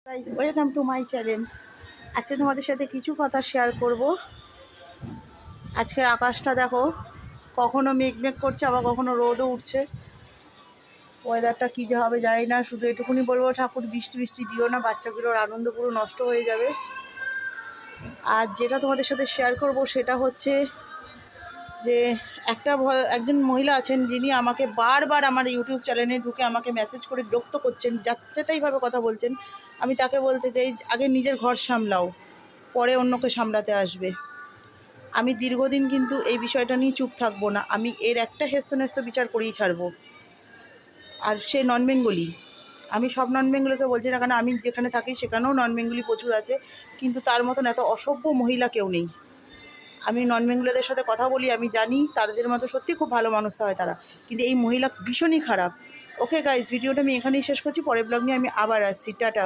Guys, welcome to my channel. আজকে তোমাদের সাথে কিছু কথা শেয়ার করব। আজকের আকাশটা দেখো, কখনো মেঘ করছে, আবার কখনো রোদও উঠছে। ওয়েদারটা কী যে হবে জানি না। শুধু এটুকুনি বলবো, ঠাকুর বৃষ্টি বৃষ্টি দিও না, বাচ্চাগুলোর আনন্দ পুরো নষ্ট হয়ে যাবে। আর যেটা তোমাদের সাথে শেয়ার করব সেটা হচ্ছে যে একজন মহিলা আছেন, যিনি আমাকে বারবার আমার ইউটিউব চ্যানেলে ঢুকে আমাকে মেসেজ করে বিরক্ত করছেন, যাচ্ছেতাইভাবে কথা বলছেন। আমি তাকে বলতে চাই, আগে নিজের ঘর সামলাও, পরে অন্যকে সামলাতে আসবে। আমি দীর্ঘদিন কিন্তু এই বিষয়টা নিয়ে চুপ থাকবো না। আমি এর একটা হেস্তনেস্ত বিচার করেই ছাড়বো। আর সে নন বেঙ্গলি। আমি সব নন বেঙ্গলিকে বলছি না, কারণ আমি যেখানে থাকি সেখানেও নন বেঙ্গলি প্রচুর আছে, কিন্তু তার মতন এত অসভ্য মহিলা কেউ নেই। আমি নন বেঙ্গলিদের সাথে কথা বলি, আমি জানি তাদের মতো সত্যি খুব ভালো মানুষ হয় তারা, কিন্তু এই মহিলা ভীষণই খারাপ। ওকে গাইস, ভিডিওটা আমি এখানেই শেষ করছি। পরের ব্লগ নিয়ে আমি আবার আসছি। টাটা।